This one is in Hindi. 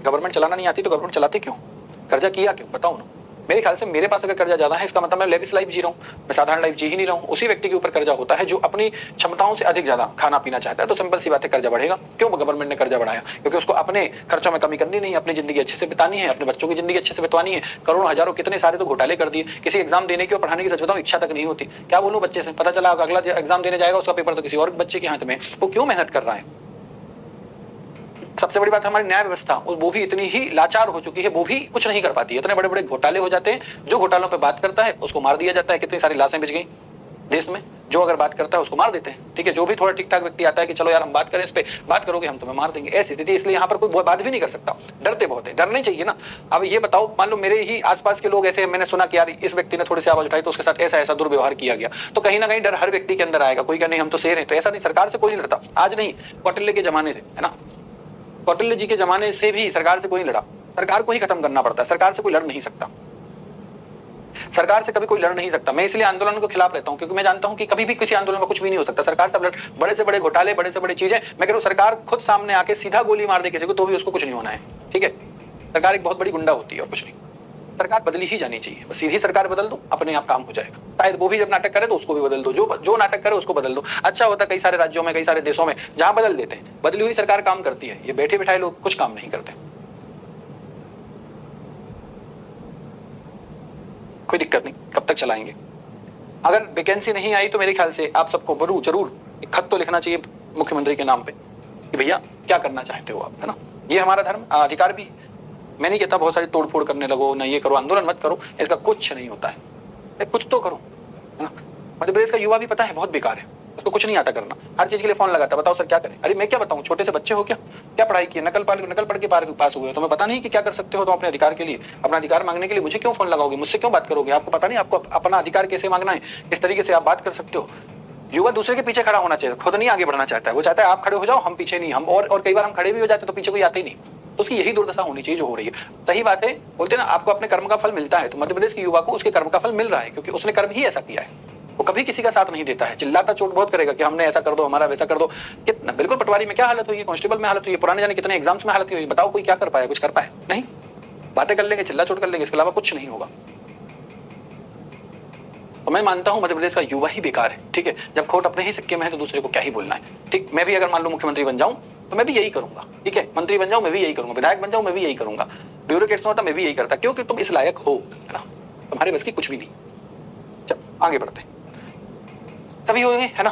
गवर्नमेंट चलाना नहीं आती तो गवर्नमेंट चलाते क्यों? कर्जा किया क्यों? बताओ ना। मेरे ख्याल से मेरे पास अगर कर्जा ज्यादा है इसका मतलब मैं लेविश लाइफ जी रहा हूँ, मैं साधारण लाइफ जी ही नहीं रहा हूँ। उसी व्यक्ति के ऊपर कर्जा होता है जो अपनी क्षमताओं से अधिक ज्यादा खाना पीना चाहता है, तो सिंपल सी बात है कर्जा बढ़ेगा। क्यों गवर्नमेंट ने कर्जा बढ़ाया? क्योंकि उसको अपने खर्चों में कमी करनी नहीं, अपनी जिंदगी अच्छे से बितानी है, अपने बच्चों की जिंदगी अच्छे से बितवानी है। करोड़ों हजारों कितने सारे तो घोटाले कर दिए, किसी एग्जाम देने की और पढ़ाने की सच बताऊं इच्छा तक नहीं होती। क्या बोलूं बच्चे से, पता चला अगला एग्जाम देने जाएगा उसका पेपर तो किसी और बच्चे के हाथ में, वो क्यों मेहनत कर रहा है? सबसे बड़ी बात हमारी न्याय व्यवस्था, वो भी इतनी ही लाचार हो चुकी है, वो भी कुछ नहीं कर पाती है। इतने बड़े बड़े घोटाले हो जाते हैं, जो घोटालों पे बात करता है उसको मार दिया जाता है। कितनी सारी लाशें बिछ गई देश में, जो अगर बात करता है उसको मार देते हैं। ठीक है, जो भी थोड़ा ठीक ठाक व्यक्ति आता है कि चलो यार हम बात करें, इस पे बात करोगे हम तुम्हें मार देंगे, ऐसी स्थिति। इसलिए यहाँ पर कोई बात भी नहीं कर सकता, डरते बहुत है। डरना चाहिए ना। अब ये बताओ, मान लो मेरे ही आसपास के लोग ऐसे, मैंने सुना कि यार इस व्यक्ति ने थोड़ी सी आवाज उठाई तो उसके साथ ऐसा ऐसा दुर्व्यवहार किया गया, तो कहीं ना कहीं डर हर व्यक्ति के अंदर आएगा। कोई क्या नहीं हम तो शेर हैं, तो ऐसा नहीं, सरकार से कोई नहीं लड़ता। आज नहीं, कौटिल्य के जमाने से, है ना, कौटिल्य जी के जमाने से भी सरकार से कोई नहीं लड़ा। सरकार को ही खत्म करना पड़ता है, सरकार से कोई लड़ नहीं सकता। सरकार से कभी कोई लड़ नहीं सकता। मैं इसलिए आंदोलन के खिलाफ रहता हूं, क्योंकि मैं जानता हूं कि कभी भी किसी आंदोलन में कुछ भी नहीं हो सकता। सरकार से बड़े से बड़े घोटाले, बड़े से बड़ी चीजें, मैं कह रहा हूं सरकार खुद सामने आके सीधा गोली मार दे किसी को तो भी उसको कुछ नहीं होना है। ठीक है, सरकार एक बहुत बड़ी गुंडा होती है और कुछ नहीं। सरकार बदली ही जानी चाहिए, बस सीधी सरकार बदल दो, अपने आप काम हो जाएगा। शायद वो भी जब नाटक करे तो उसको भी बदल दो, जो नाटक करे उसको बदल दो। अच्छा होता कई सारे राज्यों में, कई सारे देशों में जहां बदल देते हैं, बदली हुई सरकार काम करती है। ये बैठे बिठाए लोग कुछ काम नहीं करते। कोई दिक्कत नहीं, कब तक चलाएंगे? अगर वैकेंसी नहीं आई तो मेरे ख्याल से आप सबको जरूर एक खत तो लिखना चाहिए मुख्यमंत्री के नाम पे कि भैया क्या करना चाहते हो आप, है ना। ये हमारा धर्म अधिकार भी। मैं नहीं कहता बहुत सारी तोड़फोड़ करने लगो, ना ये करो, आंदोलन मत करो, इसका कुछ नहीं होता है। कुछ तो करो, है ना। मध्य प्रदेश का युवा भी पता है बहुत बेकार है, उसको कुछ नहीं आता करना, हर चीज के लिए फोन लगाता है। बताओ सर क्या करें? अरे मैं क्या बताऊं, छोटे से बच्चे हो क्या पढ़ाई की, नकल पढ़ के पास हुए हो, तुम्हें पता नहीं कि क्या कर सकते हो? तो अपने अधिकार के लिए, अपना अधिकार मांगने के लिए मुझे क्यों फोन लगाओगे, मुझसे क्यों बात करोगे? आपको पता नहीं आपको अपना अधिकार कैसे मांगना है, किस तरीके से आप बात कर सकते हो? युवा दूसरे के पीछे खड़ा होना चाहिए, खुद नहीं आगे बढ़ना चाहता है। वो चाहता है आप खड़े हो जाओ, हम पीछे नहीं। हम और कई बार हम खड़े भी हो जाते तो पीछे कोई आते ही नहीं। तो उसकी यही दुर्दशा होनी चाहिए जो हो रही है। सही बात है, बोलते हैं ना आपको अपने कर्म का फल मिलता है, तो मध्य प्रदेश के युवा को उसके कर्म का फल मिल रहा है, क्योंकि उसने कर्म ही ऐसा किया है। वो कभी किसी का साथ नहीं देता है, चिल्लाता चोट बहुत करेगा कि हमने ऐसा कर दो, हमारा वैसा कर दो। कितना बिल्कुल पटवारी में क्या हालत हुई है, कांस्टेबल में हालत हुई है, पुराने जाने कितने एग्जाम्स में हालत हुई है। बताओ कोई क्या कर पाया? कुछ कर पाए नहीं। बातें कर लेंगे, चिल्ला चोट कर लेंगे, इसके अलावा कुछ नहीं होगा। तो मैं मानता हूं मध्य प्रदेश का युवा ही बेकार है। ठीक है, जब खोट अपने ही सिक्के में है तो दूसरे को क्या ही बोलना है। ठीक, मैं भी अगर मान लो मुख्यमंत्री बन जाऊं तो मैं भी यही करूंगा। ठीक है, मंत्री बन जाऊं मैं भी यही करूंगा, विधायक बन जाऊं मैं भी यही करूंगा, ब्यूरोक्रेट्स में होता मैं भी यही करता, क्योंकि तुम इस लायक हो, है ना। तुम्हारे बस की कुछ भी नहीं। चल आगे बढ़ते, सभी होंगे, है ना।